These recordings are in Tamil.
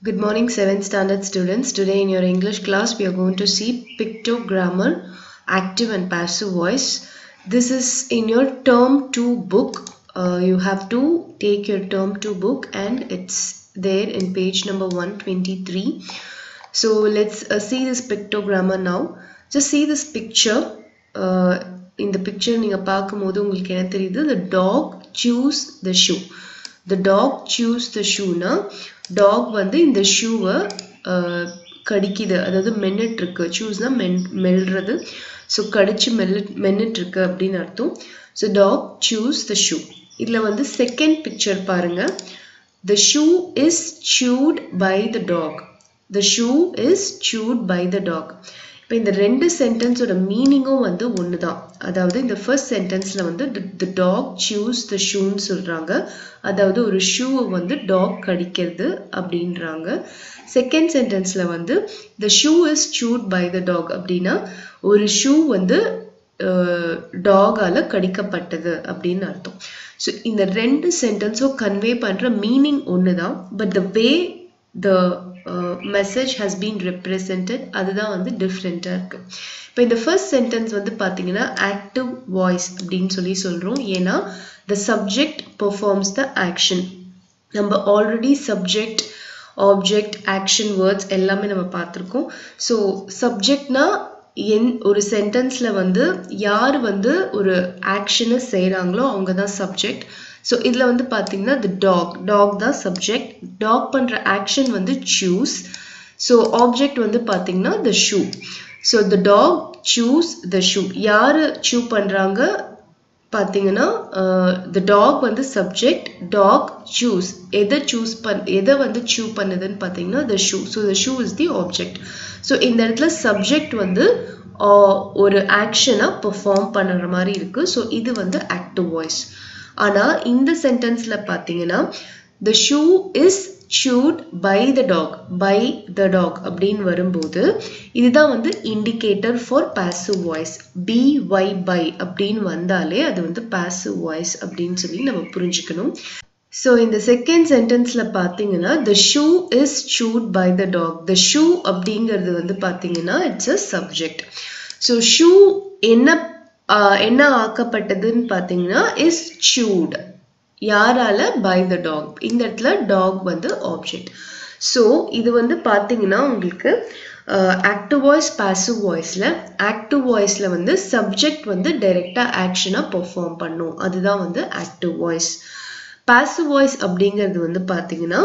Good morning 7th standard students. Today in your English class we are going to see pictogrammar, active and passive voice. This is in your term 2 book. You have to take your term 2 book and it's there in page number 123. So let's see this pictogrammar now. Just see this picture. In the picture நீங்க பார்க்கும்போது உங்களுக்கு என்ன தெரியுது? The dog chews the shoe. The dog chews the shoe na dog வந்து இந்த ஷூவை கடிக்குது, அதாவது மென்னிட்டு இருக்கு. சூஸ்னா மெல்றது, ஸோ கடிச்சு மென்னிட்டு இருக்கு அப்படின்னு அர்த்தம். So dog chews the shoe. இதில் வந்து செகண்ட் பிக்சர் பாருங்க. The shoe is chewed by the dog. The shoe is chewed by the dog. இப்போ இந்த ரெண்டு சென்டென்ஸோட மீனிங்கும் வந்து ஒன்று தான். அதாவது இந்த ஃபர்ஸ்ட் சென்டென்ஸில் வந்து the dog chews the shoeன்னு சொல்கிறாங்க, அதாவது ஒரு ஷூவை வந்து டாக் கடிக்கிறது அப்படின்றாங்க. செகண்ட் சென்டென்ஸில் வந்து the shoe is chewed by the dog அப்படின்னா ஒரு ஷூ வந்து டாகால கடிக்கப்பட்டது அப்படின்னு அர்த்தம். ஸோ இந்த ரெண்டு சென்டென்ஸும் கன்வே பண்ணுற மீனிங் ஒன்று தான், but the way the message has been represented அதுதான் வந்து டிஃப்ரெண்ட்டாக இருக்கு. இப்போ இந்த ஃபர்ஸ்ட் சென்டென்ஸ் வந்து பார்த்தீங்கன்னா ஆக்டிவ் வாய்ஸ் அப்படின்னு சொல்லி சொல்கிறோம். ஏன்னா the subject performs the action. நம்ம already subject, object, action, words எல்லாமே நம்ம பார்த்துருக்கோம். ஸோ சப்ஜெக்ட்னா ஒரு சென்டென்ஸில் வந்து யார் வந்து ஒரு ஆக்ஷனை செய்கிறாங்களோ அவங்க தான் சப்ஜெக்ட். ஸோ இதில் வந்து பார்த்தீங்கன்னா the dog தான் சப்ஜெக்ட். டாக் பண்ணுற ஆக்ஷன் வந்து choose. ஸோ ஆப்ஜெக்ட் வந்து பார்த்தீங்கன்னா the shoe. So the dog chews the shoe. யார் chew பண்ணுறாங்க பார்த்தீங்கன்னா the dog வந்து சப்ஜெக்ட், டாக் choose. எதை வந்து chew பண்ணுதுன்னு பார்த்தீங்கன்னா the shoe. So the shoe is the object. So இந்த இடத்துல சப்ஜெக்ட் வந்து ஒரு ஆக்ஷனை பெர்ஃபார்ம் பண்ணுற மாதிரி இருக்குது. ஸோ இது வந்து ஆக்டிவ் வாய்ஸ். ஆனால் இந்த சென்டென்ஸில் பார்த்தீங்கன்னா the shoe is chewed by the dog அப்படின்னு வரும்போது இதுதான் வந்து indicator for passive voice. by அப்படின்னு வந்தாலே அது வந்து பாசிவ் வாய்ஸ் அப்படின்னு சொல்லி நம்ம புரிஞ்சுக்கணும். ஸோ இந்த செகண்ட் சென்டென்ஸில் பார்த்தீங்கன்னா the shoe is chewed by the dog. the shoe அப்படிங்கிறது வந்து பார்த்தீங்கன்னா it's a subject. So shoe என்ன ஆக்கப்பட்டதுன்னு பார்த்தீங்கன்னா is chewed. யாரால? by the dog. இந்த இடத்துல டாக் வந்து ஆப்ஜெக்ட். ஸோ இது வந்து பார்த்தீங்கன்னா உங்களுக்கு ஆக்டிவ் வாய்ஸ், பாசிவ் வாய்ஸில் ஆக்டிவ் வாய்ஸில் வந்து சப்ஜெக்ட் வந்து டைரெக்டாக ஆக்ஷனாக பெர்ஃபார்ம் பண்ணும், அதுதான் வந்து ஆக்டிவ் வாய்ஸ். பாசிவ் வாய்ஸ் அப்படிங்கிறது வந்து பார்த்தீங்கன்னா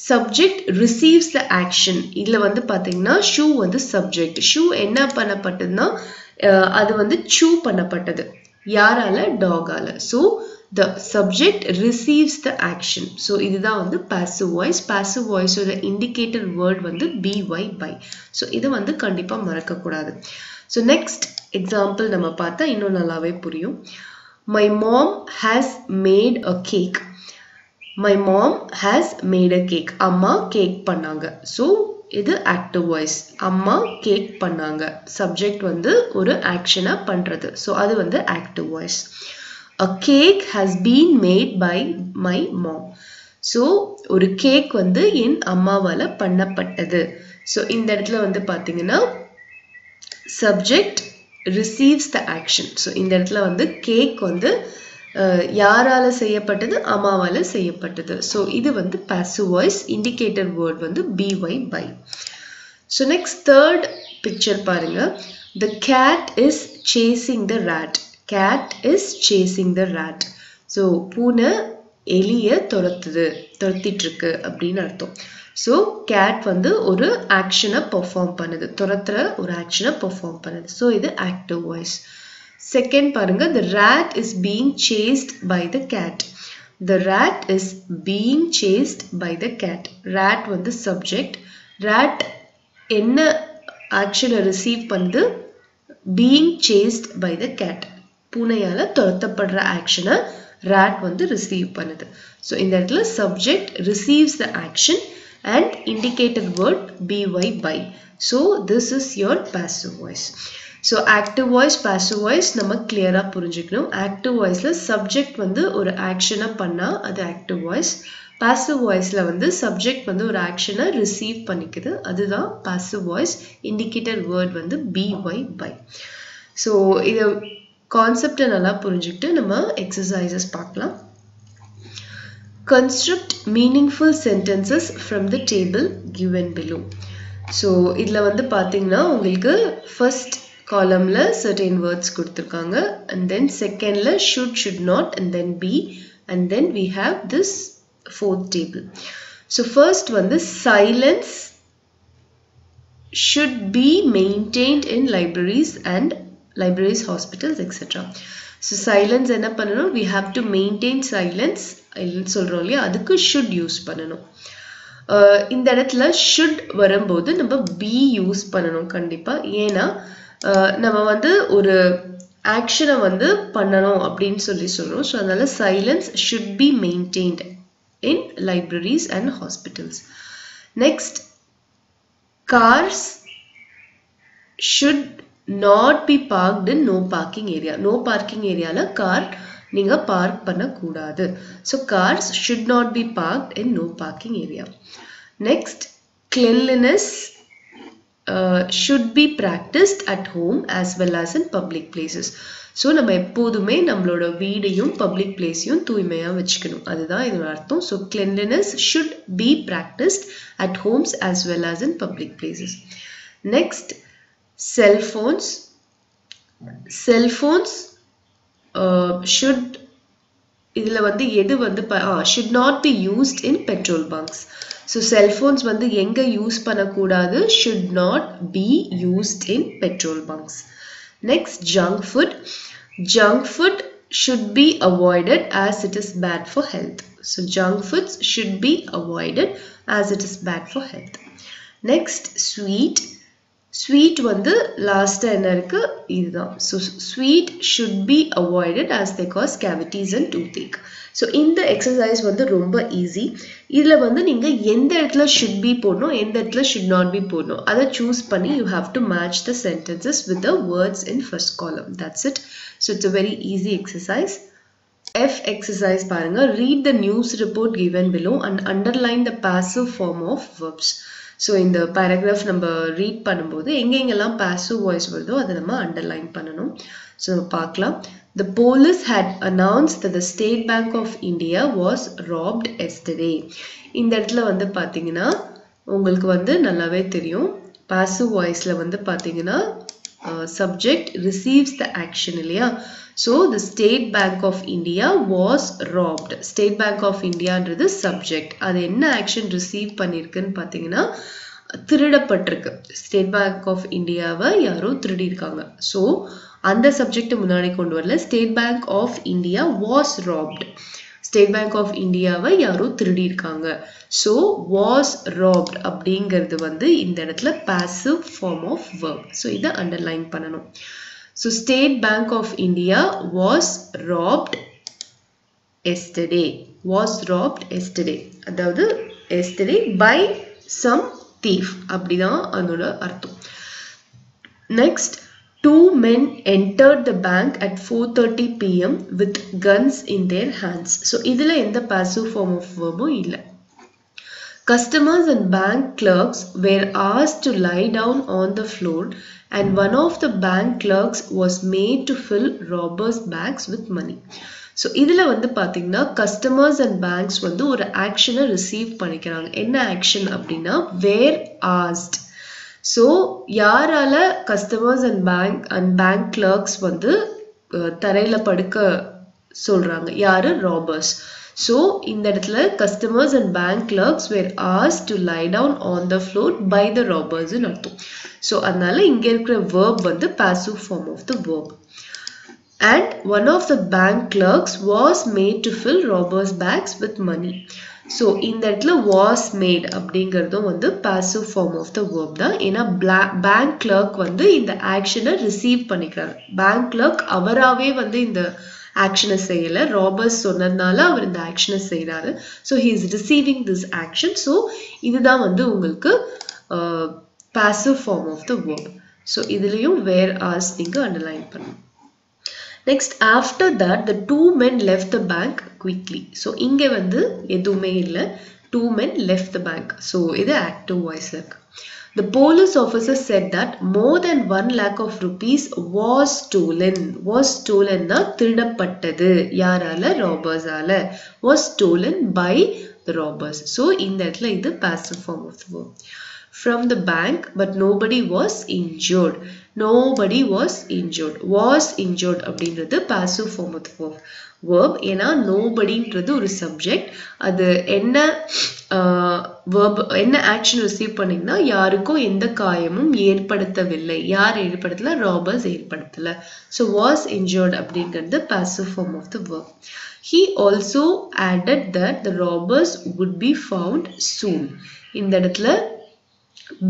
சப்ஜெக்ட் ரிசீவ்ஸ் த ஆக்ஷன். இதில் வந்து பார்த்தீங்கன்னா ஷூ வந்து சப்ஜெக்ட். ஷூ என்ன பண்ணப்பட்டதுன்னா அது வந்து chew பண்ணப்பட்டது. யாரால? டாகால. So the subject receives the action. So இதுதான் வந்து passive voice. passive voice ஓட indicator word வந்து by. ஸோ இது வந்து கண்டிப்பாக மறக்கக்கூடாது. ஸோ நெக்ஸ்ட் எக்ஸாம்பிள் நம்ம பார்த்தா இன்னும் நல்லாவே புரியும். My mom has made a cake. My mom has made a cake. அம்மா கேக் பண்ணாங்க. ஸோ இது ஆக்டிவ் வாய்ஸ். அம்மா கேக் பண்ணாங்க. சப்ஜெக்ட் வந்து ஒரு ஆக்ஷனை பண்ணுறது. ஸோ அது வந்து active voice. A cake has been made by my mom. So ஒரு கேக் வந்து என் அம்மாவால் பண்ணப்பட்டது. ஸோ இந்த இடத்துல வந்து பார்த்தீங்கன்னா subject receives the action. So இந்த இடத்துல வந்து கேக் வந்து யாரால செய்யப்பட்டது? அம்மாவால் செய்யப்பட்டது. ஸோ இது வந்து passive voice. இண்டிகேட்டர் வேர்ட் வந்து by. So next third picture பாருங்க. The cat is chasing the rat. Cat is chasing the rat. So பூனை எலியை துரத்திட்டு இருக்கு அப்படின்னு அர்த்தம். ஸோ கேட் வந்து ஒரு ஆக்ஷனை பெர்ஃபார்ம் பண்ணுது, துரத்துற ஒரு ஆக்ஷனை பெர்ஃபார்ம் பண்ணுது. ஸோ இது ஆக்டிவ் வாய்ஸ். செகண்ட் பாருங்க. The rat is being chased by the cat. The rat is being chased by the cat. rat வந்து சப்ஜெக்ட். rat என்ன ஆக்ஷனை ரிசீவ் பண்ணுது? being chased by the cat. பூனையால துரத்தப்படுற ஆக்ஷனை rat வந்து ரிசீவ் பண்ணுது. ஸோ இந்த இடத்துல subject receives the action and indicator word by. So this is your passive voice. So active voice, passive voice நம்ம கிளியராக புரிஞ்சுக்கணும். ஆக்டிவ் வாய்ஸில் சப்ஜெக்ட் வந்து ஒரு ஆக்ஷனை பண்ணால் அது ஆக்டிவ் வாய்ஸ். passive voiceல வந்து subject வந்து ஒரு actionஐ receive பண்ணிக்குது. அதுதான் passive voice. Indicator word வந்து be, by. So இது கான்செப்டை நல்லா புரிஞ்சுக்கிட்டு நம்ம exercises பார்க்கலாம். Construct meaningful sentences from the table given below. So இதுல வந்து பாத்தீங்கன்னா உங்களுக்கு first columnல certain words கொடுத்திருக்காங்க, and then secondல should not, and then be, and then we have this fourth table. So first வந்து silence should be maintained in libraries, hospitals, etc. So silence என்ன பண்ணணும்? We have to maintain silence சொல்றோம் இல்லையா, அதுக்கு should யூஸ் பண்ணணும். இந்த இடத்துல should வரும்போது நம்ம be யூஸ் பண்ணணும் கண்டிப்பா. ஏன்னா நம்ம வந்து ஒரு ஆக்ஷனை வந்து பண்ணணும் அப்படின்னு சொல்றோம். ஸோ அதனால silence should be maintained in libraries and hospitals. Next, cars should not be parked in no parking area. No parking areaல கார் நீங்க பார்க் பண்ணக்கூடாது. So cars should not be parked in no parking area. Next, cleanliness should be practiced at home as well as in public places. So நம்ம எப்போதுமே நம்மளோட வீடையும் public placeயும் தூய்மையா வச்சுக்கணும். அதுதான் இதோட அர்த்தம். So cleanliness should be practiced at homes as well as in public places. Next, cell phones should இதுல வந்து எது வந்து should not be used in petrol bunks. So cell phones வந்து எங்க யூஸ் பண்ணக்கூடாது? should not be used in petrol bunks. Next, junk food should be avoided as it is bad for health. So junk foods should be avoided as it is bad for health. Next, sweet வந்து last என்ன இருக்கு? இதுதான். So sweet should be avoided as they cause cavities and toothache. So இந்த exercise வந்து ரொம்ப easy. இதுல வந்து நீங்க எந்த இடத்துல should be போடணும், எந்த இடத்துல should not be போடணும், அதை choose பண்ணி you have to match the sentences with the words in first column. That's it. So it's a very easy exercise. F exercise பாருங்க. Read the news report given below and underline the passive form of verbs. So இந்த paragraph நம்ம read பண்ணும்போது எங்கெங்கெல்லாம் passive voice வருதோ அதை நம்ம underline பண்ணணும். So பார்க்கலாம். The police had announced that the State Bank of India was robbed yesterday. இந்த இடத்துல வந்து பாத்தீங்கன்னா உங்களுக்கு வந்து நல்லாவே தெரியும். passive voiceல வந்து பாத்தீங்கன்னா subject receives the action இல்லையா. So the State Bank of India was robbed. State Bank of India ன்றது subject. அது என்ன action receive பண்ணிருக்குன்னு பாத்தீங்கன்னா திருடப்பட்டிருக்கு. State Bank of Indiaவை யாரோ திருடி இருக்காங்க. So அந்த subject முன்னாடி கொண்டு வரல. State Bank of India was robbed. State Bank of Indiaவை யாரோ திருடி இருக்காங்க. So was robbed அப்படிங்கிறது வந்து இந்த இடத்துல passive form of verb. So இதை underline பண்ணணும். So State Bank of India was robbed yesterday. அதாவது yesterday by some thief. அப்படிதான் அதோட அர்த்தம். Next, 2 men entered the bank at 4:30 p.m. with guns in their hands. So இதுல எந்த passive form of verbும் இல்ல. Customers and bank clerks were asked to lie down on the floor and one of the bank clerks was made to fill robbers' bags with money. So இதுல வந்து பாத்தீங்கன்னா customers and banks வந்து ஒரு actionஐ receive பண்ணிக்கிறாங்க. என்ன action அப்படின்னா were asked. So யாரால customers and bank clerks வந்து தரையில படுக்க சொல்றாங்க? யாரு? robbers. So இந்த இடத்துல customers and bank clerks were asked to lie down on the floor by the robbers ன்னு அர்த்தம். So அதனால இங்க இருக்கிற verb வந்து passive form of the verb. And one of the bank clerks was made to fill robbers' bags with money. So இந்த இடத்துல was made அப்படிங்கிறதும் வந்து passive form of the verb தான். ஏன்னா bank clerk வந்து இந்த actionஐ receive பண்ணிக்கிறார். bank clerk அவராவே வந்து இந்த actionஐ செய்யல. robbers சொன்னதுனால அவர் இந்த actionஐ செய்றாரு. So he is receiving this action. So இதுதான் வந்து உங்களுக்கு passive form of the verb. So இதுலயும் where as நீங்க underline பண்ணணும். Next, after that, the two men left the bank quickly. So, இங்கே வந்து எதுவுமே இல்லை. Two men left the bank. So, இது active voice இருக்கு. The police officer said that more than 1 lakh of rupees was stolen. Was stolen na திருடப்பட்டது. யாரால? robbers ஆல. Was stolen by the robbers. So, இந்த இடத்துல இது passive form of the verb. From the bank, but nobody was injured. Nobody was injured. Was injured அப்படின்றது passive form of the verb. ஏன்னா nobodyன்றது ஒரு subject. அது என்ன verb என்ன action receive பண்ணீங்கன்னா யாருக்கும் எந்த காயமும் ஏற்படுத்தவில்லை. யார் ஏற்படுத்தல? robbers ஏற்படுத்தல. So was injured அப்படிங்கிறது passive form of the verb. He also added that the robbers would be found soon. இந்த இடத்துல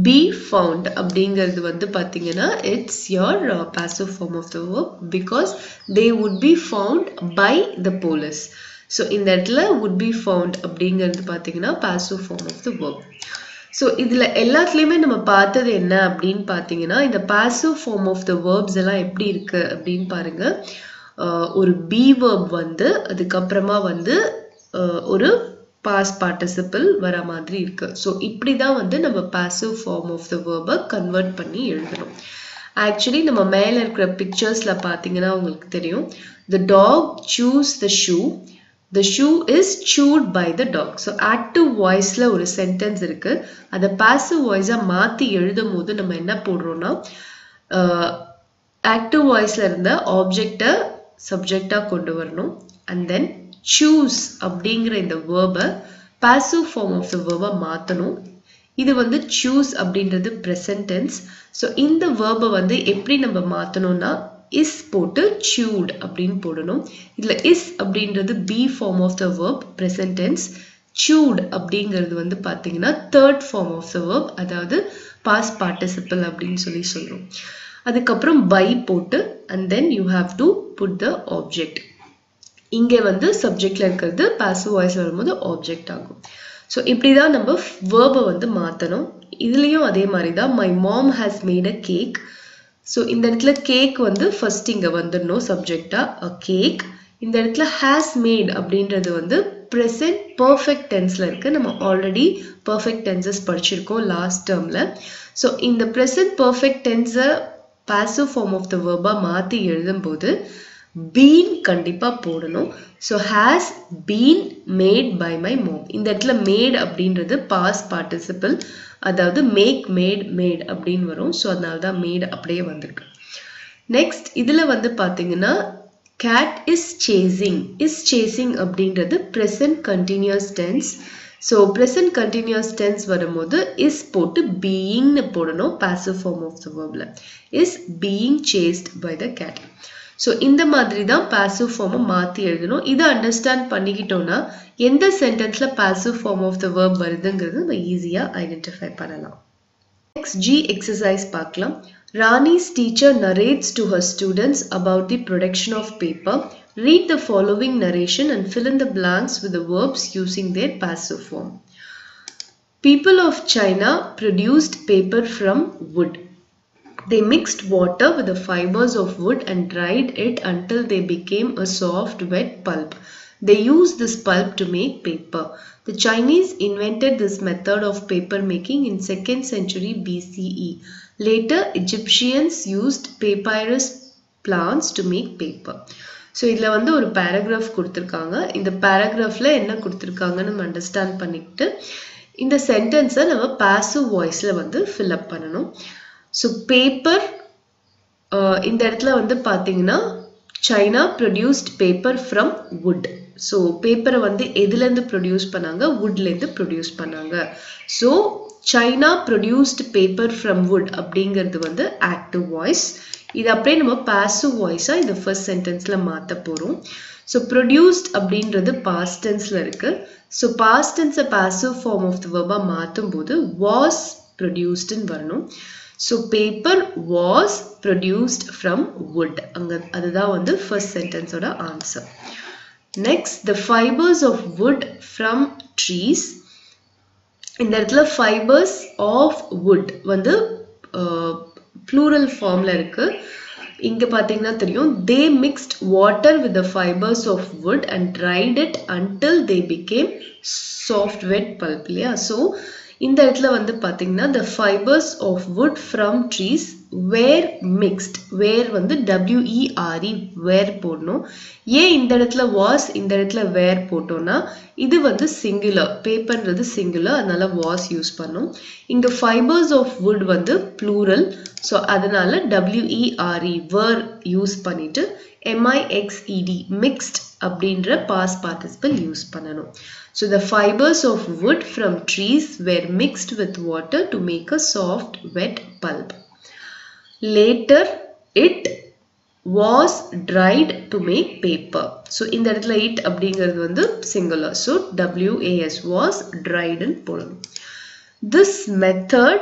be found அப்படிங்கிறது வந்து பாத்தீங்கன்னா it's your passive form of the verb because they would be found by the police. So இந்த இடத்துல would be found அப்படிங்கிறது பாத்தீங்கன்னா passive form of the verb. So இதுல எல்லாத்துலயுமே நம்ம பார்த்தது என்ன அப்படின்னு பாத்தீங்கன்னா இந்த passive form of the verbs எல்லாம் எப்படி இருக்கு அப்படின்னு பாருங்க. ஒரு be verb வந்து அதுக்கப்புறமா வந்து ஒரு past participle வர மாதிரி இருக்கு. So இப்படி தான் வந்து நம்ம passive form of the verb convert பண்ணி எழுதணும். Actually நம்ம மேல இருக்கிற picturesல பாத்தீங்கன்னா உங்களுக்கு தெரியும். The dog chews the shoe. The shoe is chewed by the dog. So active voiceல ஒரு sentence இருக்கு. அத passive voice-ஆ மாத்தி எழுதும்போது நம்ம என்ன போடுறோம்னா active voiceல இருந்த object-அ subject-ஆ கொண்டு வரணும். And then choose அப்படிங்கிற இந்த verb passive form of the verb மாத்தணும். இது வந்து choose அப்படின்றது present tense. So இந்த verb வந்து எப்படி நம்ம மாத்தணும்னா is போட்டு chewed அப்படின்னு போடணும். இதுல is அப்படின்றது be form of the verb present tense. chewed அப்படிங்கிறது வந்து பாத்தீங்கன்னா third form of the verb, அதாவது past participle அப்படின்னு சொல்றோம். அதுக்கப்புறம் by போட்டு and then you have to put the object. இங்கே வந்து சப்ஜெக்ட்ல இருக்கிறது passive voice வரும்போது object ஆகும். So இப்படிதான் நம்ம verb வந்து மாத்தணும். இதுலயும் அதே மாதிரி தான் my mom has made a cake. So இந்த இடத்துல cake வந்து first இங்க வந்துடணும் சப்ஜெக்டா a cake. இந்த இடத்துல has made அப்படின்றது வந்து present perfect tenseல இருக்கு. நம்ம already perfect tenses படிச்சிருக்கோம் last termல. So இந்த present perfect tense passive form of the verb மாத்தி எழுதும்போது been கண்டிப்பா போடணும். So has been made by my mom. இந்த இடத்துல made அப்படின்றது past participle, அதாவது make made அப்படின்னு வரும். So அதனால தான் made அப்படியே வந்திருக்கு. Next இதுல வந்து பாத்தீங்கன்னா cat is chasing அப்படின்றது present continuous tense. So present continuous tense வரும்போது is போட்டு being போடணும் passive form of the verbல. Is being chased by the cat. So இந்த மாதிரி தான் passive form மாத்தி எழுதணும். இதை அண்டர்ஸ்டாண்ட் பண்ணிக்கிட்டோம்னா எந்த சென்டென்ஸ்ல passive form of the verb வருதுங்கிறது நம்ம ஈஸியா ஐடென்டிஃபை பண்ணலாம். Next G exercise பார்க்கலாம். Rani's teacher narrates to her students about the production of paper. Read the following narration and fill in the blanks with the verbs using their passive form. People of China produced paper from wood. They mixed water with the fibers of wood and dried it until they became a soft, wet pulp. They used this pulp to make paper. The Chinese invented this method of paper making in 2nd century BCE. Later, Egyptians used papyrus plants to make paper. So இதுல வந்து ஒரு paragraph கொடுத்திருக்காங்க. இந்த paragraphல என்ன கொடுத்திருக்காங்கன்னு நம்ம அண்டர்ஸ்டாண்ட் பண்ணிக்கிட்டு இந்த சென்டென்ஸை நம்ம passive voiceல வந்து fill up பண்ணணும். So paper இந்த இடத்துல வந்து பாத்தீங்கன்னா China produced paper from wood. So paper வந்து எதுல இருந்து ப்ரொடியூஸ் பண்ணாங்க? woodல இருந்து ப்ரொடியூஸ் பண்ணாங்க. So China produced paper from wood அப்படிங்கிறது வந்து active voice. இது அப்படியே நம்ம passive voice-ஆ இந்த first sentenceல மாத்த போறோம். So produced அப்படின்றது past tenseல இருக்கு. So past tense passive form of the verb-ஆ மாத்தும் போது was produced ன்னு வரணும். So paper was produced from wood. அதுதான் வந்து first sentence ஓட answer. Next, the fibers of wood from trees. இந்த இடத்துல fibers of wood வந்து plural formல இருக்கு. இங்க பாத்தீங்கன்னா தெரியும் they mixed water with the fibers of wood and dried it until they became soft wet pulp இல்லையா so இந்த இடத்துல வந்து பாத்தீங்கன்னா the fibers of wood from trees were mixed were வந்து WERE were போடணும் ஏன் இந்த இடத்துல was இந்த இடத்துல were போட்டோம்னா இது வந்து singular பேப்பர்ன்றது singular அதனால was யூஸ் பண்ணோம் இங்க fibers of wood வந்து plural so அதனால WERE were யூஸ் பண்ணிட்டு MIXED mixed அப்படின்ற past participle யூஸ் பண்ணணும் so the fibers of wood from trees were mixed with water to make a soft wet pulp later it was dried to make paper so இந்த இடத்துல it அப்படிங்கிறது வந்து singular so WAS was dried ன்னு போடணும் this method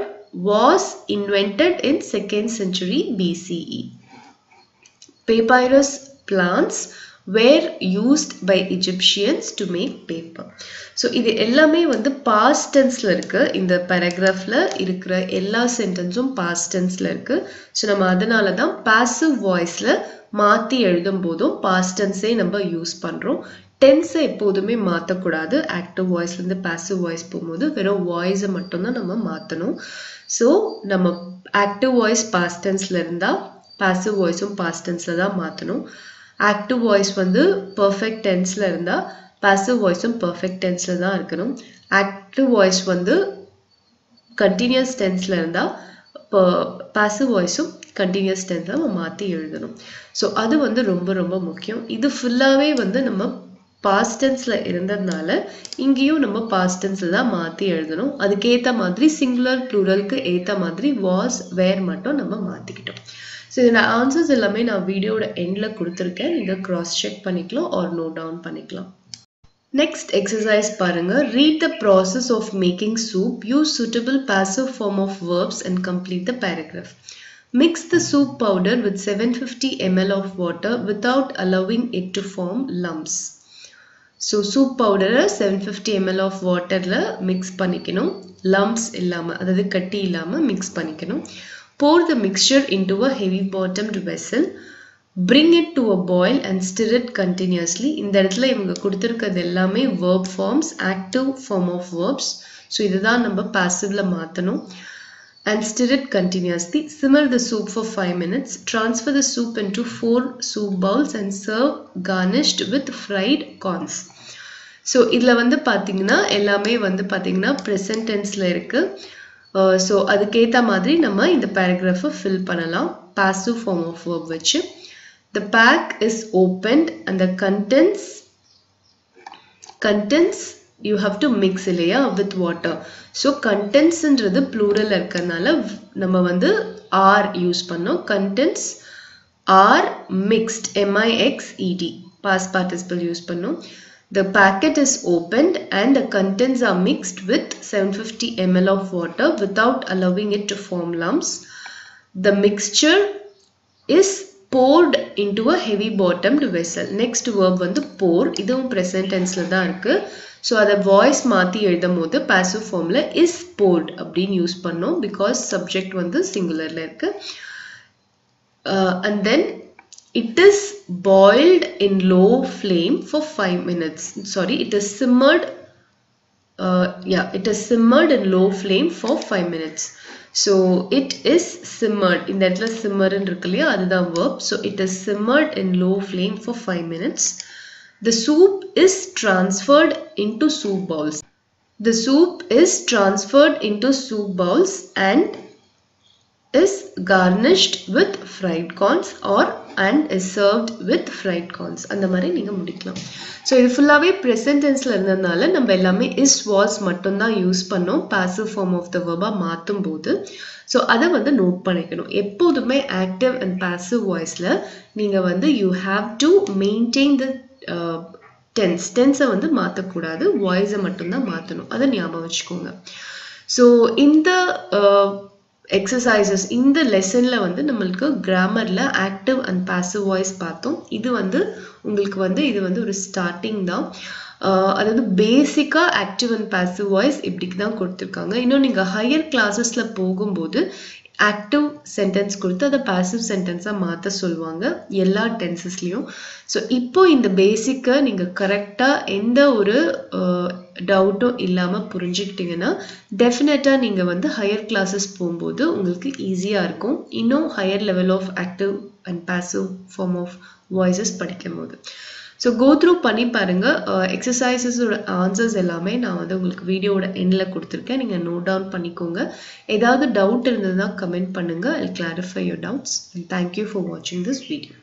was invented in 2nd century BCE papyrus plants were used by Egyptians to make paper so இது எல்லாமே வந்து past tenseல இருக்கு இந்த paragraphல இருக்கிற எல்லா sentenceம் past tenseல இருக்கு so நம்ம அதனால தான் passive voiceல மாத்தி எழுதும் போதும் past tense நம்ம யூஸ் பண்றோம் tense எப்போதுமே மாத்த கூடாது active voiceல இருந்து passive voice போகும்போது வெறும் voice மட்டும் தான் நம்ம மாத்தணும் so நம்ம active voice past tenseல இருந்தா passive voiceம் past tenseல தான் மாத்தணும் active voice வந்து perfect tenseல இருந்தா passive voiceம் perfect tenseல தான் இருக்கணும் active voice வந்து continuous tenseல இருந்தா passive voiceம் continuous tenseல மாத்தி எழுதணும் so அது வந்து ரொம்ப ரொம்ப முக்கியம் இது ஃபுல்லாவே வந்து நம்ம past tenseல இருந்ததனால இங்கேயும் நம்ம past tenseல தான் மாத்தி எழுதணும் அதுக்கு ஏத்த மாதிரி singular pluralக்கு ஏத்த மாதிரி was were மட்டும் நம்ம மாத்திக்கிட்டோம் so இந்த answers எல்லாமே நான் வீடியோட எண்ட்ல கொடுத்திருக்கேன் நீங்க cross check பண்ணிக்கலாம் or note down பண்ணிக்கலாம் next exercise பாருங்க read the process of making soup use suitable passive form of verbs and complete the paragraph mix the soup powder with 750 ml of water without allowing it to form lumps so soup powder 750 ml of waterல mix பண்ணிக்கணும் lumps இல்லாம அதாவது கட்டி இல்லாம mix பண்ணிக்கணும் pour the mixture into a heavy bottomed vessel bring it to a boil and stir it continuously இந்த இடத்துல இவங்க கொடுத்திருக்கிறது எல்லாமே verb forms active form of verbs so இதுதான் நம்ம passively மாத்தணும் and stir it continuously simmer the soup for 5 minutes transfer the soup into 4 soup bowls and serve garnished with fried corns so இதுல வந்து பாத்தீங்கன்னா எல்லாமே வந்து பாத்தீங்கன்னா present tenseல இருக்கு so அதுக்கேத்த மாதிரி நம்ம இந்த paragraph fill பண்ணலாம் passive form of verb வச்சு the pack is opened and the contents you have to mix இல்லையா with water so contents ன்றது plural இருக்கறனால நம்ம வந்து are யூஸ் பண்ணோம் contents are mixed MIXED past participle use பண்ணோம் the packet is opened and the contents are mixed with 750 ml of water without allowing it to form lumps. The mixture is poured into a heavy bottomed vessel. Next verb வந்து pour. இதுவும் present tenseல தான் இருக்கு. So அத voice மாத்தி எழுதும்போது passive formல is poured அப்படின்னு யூஸ் பண்ணோம் because subject வந்து singularல இருக்கு. And then it is boiled in low flame for 5 minutes. Sorry, it is simmered. It is simmered in low flame for 5 minutes. So it is simmered. In that la simmer irukliya adha verb. So it is simmered in low flame for 5 minutes. The soup is transferred into soup bowls. The soup is transferred into soup bowls and is garnished with fried corns and is served with fried corns அந்த மாதிரி நீங்க முடிக்கலாம் சோ இது ஃபுல்லாவே present tenseல இருந்ததனால நம்ம எல்லாமே is was மட்டும் தான் யூஸ் பண்ணோம் passive form of the verb மாத்தும்போது சோ அத வந்து நோட் பண்ணிக்கணும் எப்போதுமே active and passive voiceல நீங்க வந்து you have to maintain the tense வந்து மாத்த கூடாது voice மட்டும் தான் மாத்தணும் அத ஞாபகம் வச்சுக்கோங்க சோ இந்த exercises இந்த லெசன்ல வந்து நமக்கு கிராமர்ல ஆக்டிவ் அண்ட் பாசிவ் வாய்ஸ் பார்த்தோம் இது வந்து உங்களுக்கு வந்து இது வந்து ஒரு ஸ்டார்டிங் தான் அதாவது பேசிக்கா ஆக்டிவ் அண்ட் பாசிவ் வாய்ஸ் இப்படி தான் கொடுத்திருக்காங்க இன்னும் நீங்க ஹையர் கிளாसेसல போகும்போது ஆக்டிவ் சென்டென்ஸ் கொடுத்து அதை பாசிவ் சென்டென்ஸாக மாற்ற சொல்லுவாங்க எல்லா டென்சஸ்லையும். ஸோ இப்போ இந்த பேசிக்கை நீங்கள் கரெக்டாக எந்த ஒரு டவுட்டும் இல்லாமல் புரிஞ்சுக்கிட்டீங்கன்னா டெஃபினட்டாக நீங்கள் வந்து ஹையர் கிளாஸஸ் போகும்போது உங்களுக்கு ஈஸியாக இருக்கும், இன்னும் higher level of active and passive form of voices படிக்கும் போது. ஸோ கோ த்ரூ பண்ணி பாருங்கள். எக்ஸசைசஸோட ஆன்சர்ஸ் எல்லாமே நான் வந்து உங்களுக்கு வீடியோட எண்டில் கொடுத்துருக்கேன், நீங்கள் நோட் டவுன் பண்ணிக்கோங்க. ஏதாவது டவுட் இருந்ததுன்னா கமெண்ட் பண்ணுங்கள். I clarify your doubts. And thank you for வாட்சிங் திஸ் வீடியோ.